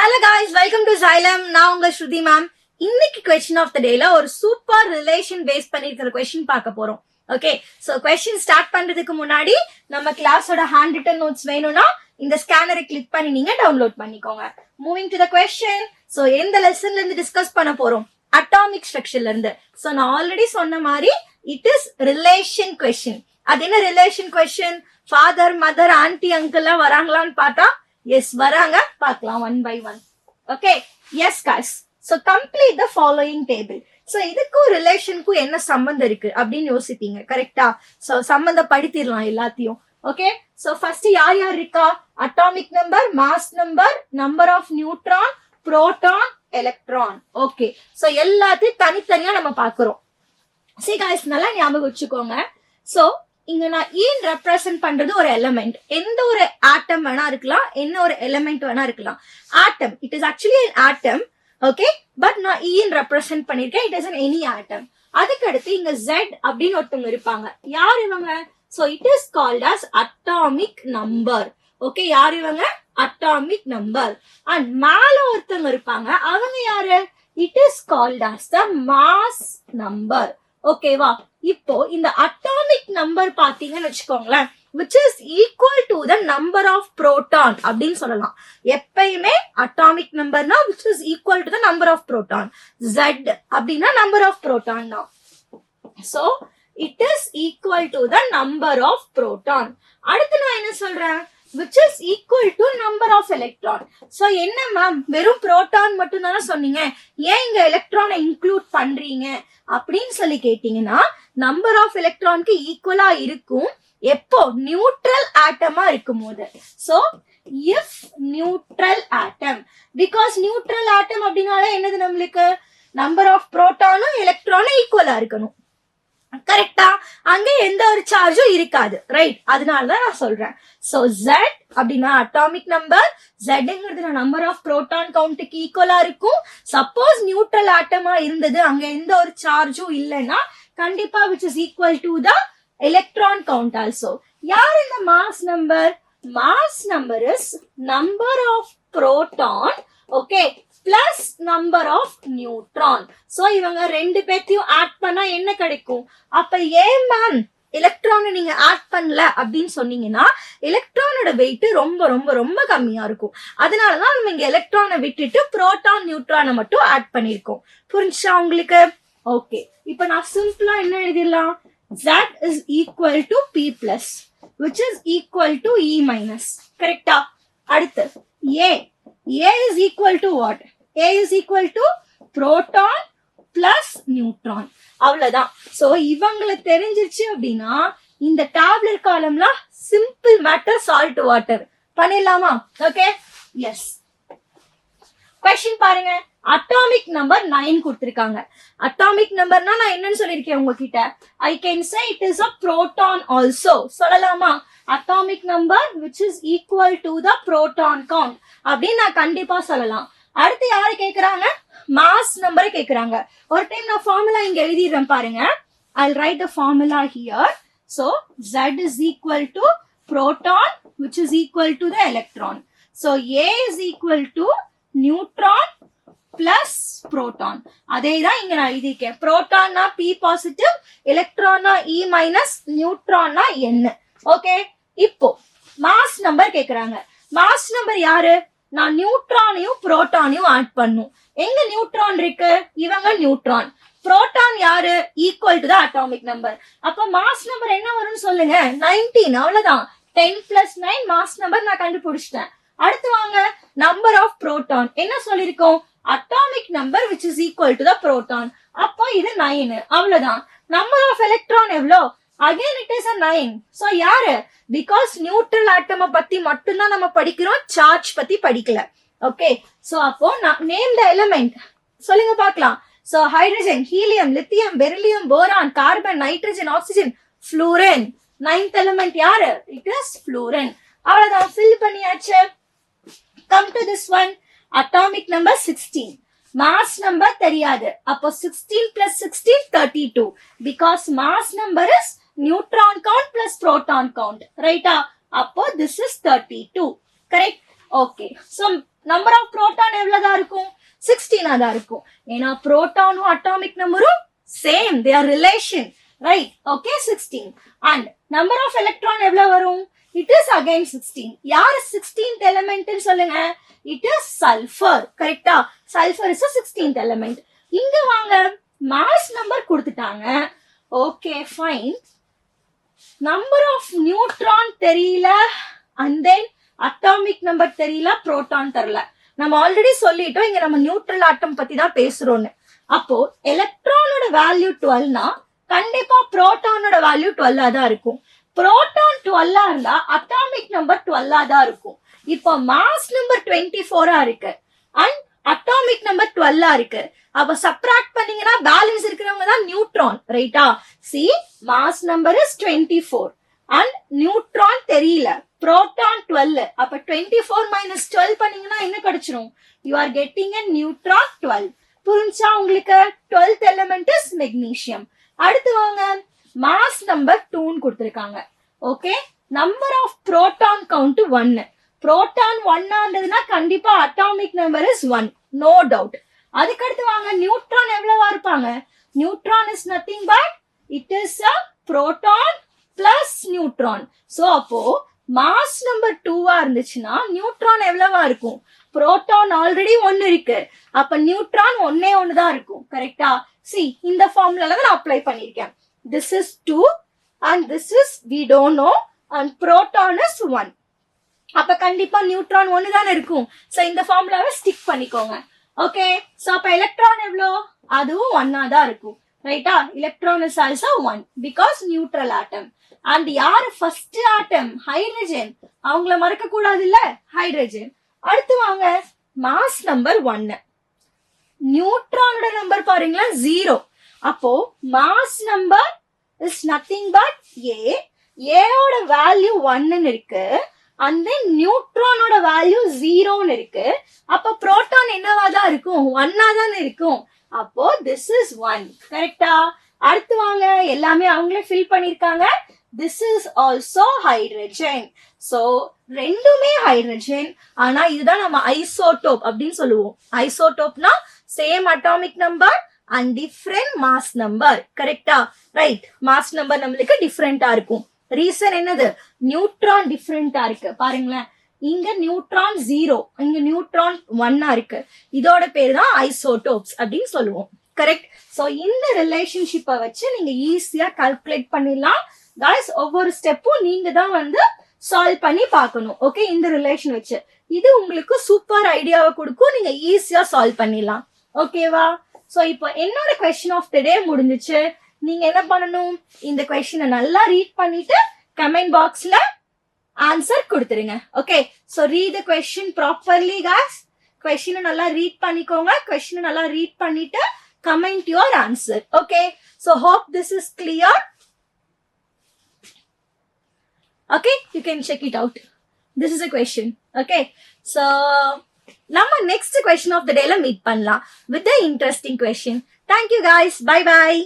Hello guys, welcome to Xylem. நான் உங்க ஸ்ருதி ma'am. இன்னைக்கு கொஸ்டின் ஆஃப் த டேல ஒரு சூப்பர் ரிலேஷன் பேஸ் பண்ணிருக்கிற கொஸ்டின் பார்க்க போறோம். ஓகே, சோ கொஸ்டின் ஸ்டார்ட் பண்றதுக்கு முன்னாடி நம்ம கிளாஸோட ஹேண்ட் ரிட்டன் நோட்ஸ் வேணும்னா இந்த ஸ்கேனரை கிளிக் பண்ணி நீங்க டவுன்லோட் பண்ணிக்கோங்க. Moving to the question. So எந்த லெசன்ல இருந்து டிஸ்கஸ் பண்ண போறோம்? அட்டாமிக் ஸ்ட்ரக்சர்ல இருந்து. சோ நான் ஆல்ரெடி சொன்ன மாதிரி இட் இஸ் ரிலேஷன் கொஸ்டின். அது என்ன relation question? Father, mother, aunty, uncle வராங்களான்னு பார்த்தா எஸ் வராங்க. பார்க்கலாம் one by one. Okay, yes guys. So complete the following table. So இதுக்கும் ரிலேஷனுக்கும் என்ன சம்பந்தம் இருக்கு அப்படின்னு யோசிப்பீங்க, கரெக்டா? சோ சம்பந்தப்படுத்திடலாம் எல்லாத்தையும். ஓகே, சோ ஃபர்ஸ்ட் யார் யார் இருக்கா? Atomic number, mass number, number of neutron, proton, electron. Okay, so எல்லாத்தையும் தனித்தனியா நம்ம பாக்குறோம். சரி guys, நல்லா ஞாபகம் வச்சுக்கோங்க. சோ இங்க நான் ஈன் ரெப்ரசென்ட் பண்றது ஒரு எலிமெண்ட். எந்த ஒரு ஆட்டம் வேணா இருக்கலாம், என்ன ஒரு எலிமெண்ட் வேணா இருக்கலாம். Atom, it is actually an atom. Okay, but நான் ஈன் ரெப்ரசென்ட் பண்ணிருக்கேன். It is an any atom. அதுக்கு அடுத்து இங்க Z அப்படின்னு ஒருத்தவங்க இருப்பாங்க. யார் இவங்க? So it is called as atomic number. Okay, யார் இவங்க? Atomic number. அண்ட் மேல ஒருத்தவங்க இருப்பாங்க. அவங்க யாரு? It is called as the mass number. ஓகேவா? இப்போ இந்த அட்டாமிக் நம்பர் பாத்தீங்கன்னு வச்சுக்கோங்களேன், which is equal to the number of proton அப்படின்னு சொல்லலாம். எப்பயுமே atomic நம்பர்னா which is equal to the number of proton. Z அப்படின்னா number of proton தான். So it is equal to the number of proton. அடுத்து நான் என்ன சொல்றேன்? which is equal to number of electron. So என்ன மேம், வெறும் proton மட்டும் தானே சொன்னீங்க, ஏன் இங்க எலக்ட்ரானை இன்க்ளூட் பண்றீங்க அப்படின்னு சொல்லி கேட்டீங்கன்னா, நம்பர் ஆஃப் எலக்ட்ரானுக்கு ஈக்குவலா இருக்கும் எப்போ நியூட்ரல் ஆட்டமா இருக்கும் போது. So if neutral atom, because neutral atom அப்படின்னால என்னது, நம்மளுக்கு நம்பர் ஆஃப் புரோட்டானும் எலக்ட்ரானும் ஈக்குவலா இருக்கணும், கரெக்டா? அங்க எந்த ஒரு சார்ஜும் இருக்காது, ரைட்? அதனாலதான் நான் சொல்றேன். சோ Z அப்படின்னா அட்டாமிக் நம்பர், Zங்கிறது நம்பர் ஆஃப் புரோட்டான் கவுண்ட்டுக்கு ஈக்குவலா இருக்கும். சப்போஸ் நியூட்ரல் ஆட்டமா இருந்தது, அங்க எந்த ஒரு சார்ஜும் இல்லைன்னா கண்டிப்பா which is equal to the electron count also. யார் இந்த mass number? Mass number is number of proton, okay, plus number of neutron. So இவங்க ரெண்டு பேர்த்தையும் ஆட் பண்ணா என்ன கிடைக்கும்? அப்ப ஏன் மேம் எலக்ட்ரானை நீங்க ஆட் பண்ணல அப்படின்னு சொன்னீங்கன்னா, எலக்ட்ரானோட வெயிட் ரொம்ப ரொம்ப ரொம்ப கம்மியா இருக்கும். அதனாலதான் நம்ம இங்க எலக்ட்ரானை விட்டுட்டு புரோட்டான் நியூட்ரானை மட்டும் ஆட் பண்ணிருக்கோம். புரிஞ்சா உங்களுக்கு? ஓகே, இப்ப நான் சிம்பிளா என்ன எழுதிடலாம்? Z is equal to P plus, which is equal to E minus. கரெக்டா? அடுத்து A. A is equal to what? A is equal to proton plus neutron. அவ்வளவுதான். சோ இவங்களை தெரிஞ்சிருச்சு அப்படின்னா இந்த டேப்லெட் காலம்ல சிம்பிள் மேட்டர் சால்ட் வாட்டர் பண்ணிடலாமா? Okay, yes. Question பாருங்க. அட்டாமிக் நம்பர் 9 கொடுத்திருக்காங்க. அட்டாமிக் நம்பர்னா நான் என்னன்னு சொல்லிருக்கேன் உங்ககிட்ட? I can say it is a proton also. சொல்லலாமா? Atomic number which is equal to the proton count அப்படின்னு நான் கண்டிப்பா சொல்லலாம். அடுத்து யாரு கேக்குறாங்க? மாஸ் நம்பரை கேக்குறாங்க. ஒரு டைம் நான் ஃபார்முலா இங்க எழுதிடுறேன் பாருங்க. I'll write the formula here. So Z is equal to proton which is equal to the electron. So A is equal to neutron plus proton. அதேதான் இங்க நான் எழுதிருக்கேன். புரோட்டான்னா P பாசிட்டிவ், எலக்ட்ரான்னா E மைனஸ், நியூட்ரான்னா N. ஓகே, இப்போ mass number கேக்குறாங்க. Mass number யாரு? நான் நியூட்ரானையும் புரோட்டானையும் ஆட் பண்ணும். எங்க நியூட்ரான் இருக்கு? இவங்க நியூட்ரான். புரோட்டான் யாரு? Equal to the atomic number. அப்ப மாஸ் நம்பர் என்ன வரும்னு சொல்லுங்க? 19. அவ்வளவுதான். 10 plus 9 மாஸ் நம்பர் நான் கண்டுபிடிச்சிட்டேன். அடுத்து வாங்க, நம்பர் ஆஃப் புரோட்டான் என்ன சொல்லிருக்கோம்? Atomic number which is equal to the proton. அப்போ இது 9. அவ்வளவுதான். நம்பர் ஆஃப் எலக்ட்ரான் எவ்வளோ? Again it is a 9. So யாரு? Because நியூட்ரல் ஆட்டமை பத்தி மட்டும்தான் நம்ம படிக்கிறோம், சார்ஜ் பத்தி படிக்கல. ஓகே, சோ அப்போ நேம் த எலிமெண்ட் சொல்லுங்க பார்க்கலாம். So hydrogen, helium, lithium, beryllium, boron, carbon, nitrogen, oxygen, fluorine. 9th element யாரு? It is fluorine. அவ்வளவுதான், ஃபில் பண்ணியாச்சு. Come to this one. Atomic number 16. Mass number தெரியாது. அப்போ 16 plus 16 32. Because mass number is neutron count plus proton count, ரைட்டா? அப்போ this is 32. Correct? Okay, so number of proton எவ்வளவுதான் இருக்கும் 16 தான் இருக்கும் ஏன்னா புரோட்டானும் அட்டாமிக் நம்பரும் same they are relation right okay 16 and number of electron எவ்வளவு வரும் இட் இஸ் அகைன் 16 யார் 16th எலிமெண்ட் சொல்லுங்க இட் இஸ் சல்ஃபர் கரெக்டா சல்ஃபர் இஸ் 16th எலிமெண்ட் இங்க வாங்க மாஸ் நம்பர் கொடுத்துட்டாங்க okay fine number of neutron தெரியல அண்ட் தென் அட்டாமிக் நம்பர் தெரியல புரோட்டான் தெரியல நம்ம ஆல்ரெடி சொல்லிட்டோம் இங்க நம்ம நியூட்ரல் ஆட்டம் பத்தி தான் பேசுறோம்னு அப்போ எலக்ட்ரானோட வேல்யூ 12னா கண்டிப்பா புரோட்டானோட வேல்யூ 12 தான் இருக்கும் புரோட்டான் 12 இருந்தா அட்டாமிக் நம்பர் 12 தான் இருக்கும் இப்போ மாஸ் நம்பர் 24 இருக்கு அண்ட் அட்டாமிக் நம்பர் 12 இருக்கு அப்ப சப்ராக்ட் பண்ணீங்கன்னா பேலன்ஸ் இருக்கிறவங்க தான் நியூட்ரான் ரைட்டா C mass number is 24 and neutron தெரியல புரோட்டான் 12 அப்ப 24 மைனஸ் 12 பண்ணீங்கன்னா என்ன கிடைச்சிரும் you are getting a neutron 12 புரிஞ்சா உங்களுக்கு 12th எலிமெண்ட் இஸ் மெக்னீசியம் அடுத்து வாங்க மாஸ் நம்பர் 2 கொடுத்திருக்காங்க okay number of proton count 1 proton 1 ஆனதுன்னா கண்டிப்பா atomic number is 1 no doubt அதுக்கு அடுத்து வாங்க நியூட்ரான் எவ்வளவா இருப்பாங்க neutron is nothing but it is a proton plus neutron so அப்போ மாஸ் நம்பர் 2 இருந்துச்சுன்னா நியூட்ரான் எவ்வளவா இருக்கும் புரோட்டான் ஆல்ரெடி 1 இருக்கு அப்ப நியூட்ரான் ஒன்னே தான் இருக்கும் கரெக்டா சி இந்த ஃபார்முலால தான் நான் அப்ளை பண்ணிருக்கேன் this is 2 and this is we don't know and proton is 1 அப்ப கண்டிப்பா நியூட்ரான் 1 தானே இருக்கும் சோ இந்த ஃபார்முலாவை ஸ்டிக் பண்ணிக்கோங்க ஓகே சோ அப்ப எலக்ட்ரான் எவ்வளோ அதுவும் 1 தான் இருக்கும் ரைட்டா electron is also 1 because neutral atom and யார் ஃபர்ஸ்ட் ஆட்டம் ஹைட்ரஜன் அவங்கள மறக்க கூடாது இல்ல ஹைட்ரஜன் அடுத்து வாங்க மாஸ் நம்பர் 1 நியூட்ரானோட நம்பர் பாருங்களா 0 அப்போ mass number is nothing but ஏயோட வேல்யூ 1 இருக்கு அண்ட் தென் நியூட்ரானோட வேல்யூ 0 இருக்கு அப்ப புரோட்டான் என்னவா தான் இருக்கும் 1 தான் இருக்கும் அப்போ திஸ் இஸ் 1 கரெக்டா அடுத்து வாங்க எல்லாமே அவங்களே ஃபில் பண்ணிருக்காங்க this is also hydrogen so ரெண்டுமே ஹைட்ரஜன் ஆனா இதுதான் நம்ம ஐசோடோப் அப்படின்னு சொல்லுவோம் ஐசோடோப்னா same atomic number and different mass number கரெக்டா ரைட் மாஸ் நம்பர் நம்மளுக்கு டிஃப்ரெண்டா இருக்கும் ரீசன் என்னது நியூட்ரான் டிஃப்ரெண்டா இருக்கு பாருங்களேன் இங்க நியூட்ரான் 0 இங்க நியூட்ரான் 1 இருக்கு இதோட பேரு தான் ஐசோடோப்ஸ் அப்படின்னு சொல்லுவோம் கரெக்ட் சோ இந்த ரிலேஷன்ஷிப்பை வச்சு நீங்க ஈஸியா கால்குலேட் பண்ணிடலாம் காய்ஸ் ஒவ்வொரு ஸ்டெப்பும் நீங்க தான் வந்து சால்வ் பண்ணி பார்க்கணும் ஓகே இந்த ரிலேஷன் வச்சு இது உங்களுக்கு சூப்பர் ஐடியாவை கொடுக்கும் நீங்க ஈஸியா சால்வ் பண்ணிடலாம் ஓகேவா சோ இப்போ என்னோட கொஸ்டின் ஆஃப் தி டே முடிஞ்சிச்சு நீங்க என்ன பண்ணணும் இந்த கொஸ்டினை நல்லா ரீட் பண்ணிட்டு கமெண்ட் பாக்ஸ்ல ஆன்சர் கொடுத்துருங்க okay so read the question properly guys கொஸ்டினை நல்லா ரீட் பண்ணிக்கோங்க கொஸ்டினை நல்லா ரீட் பண்ணிட்டு comment your answer okay so hope this is clear okay you can check it out this is a question okay so நம்ம next question of the day la meet பண்ணலாம் with the interesting question thank you guys bye bye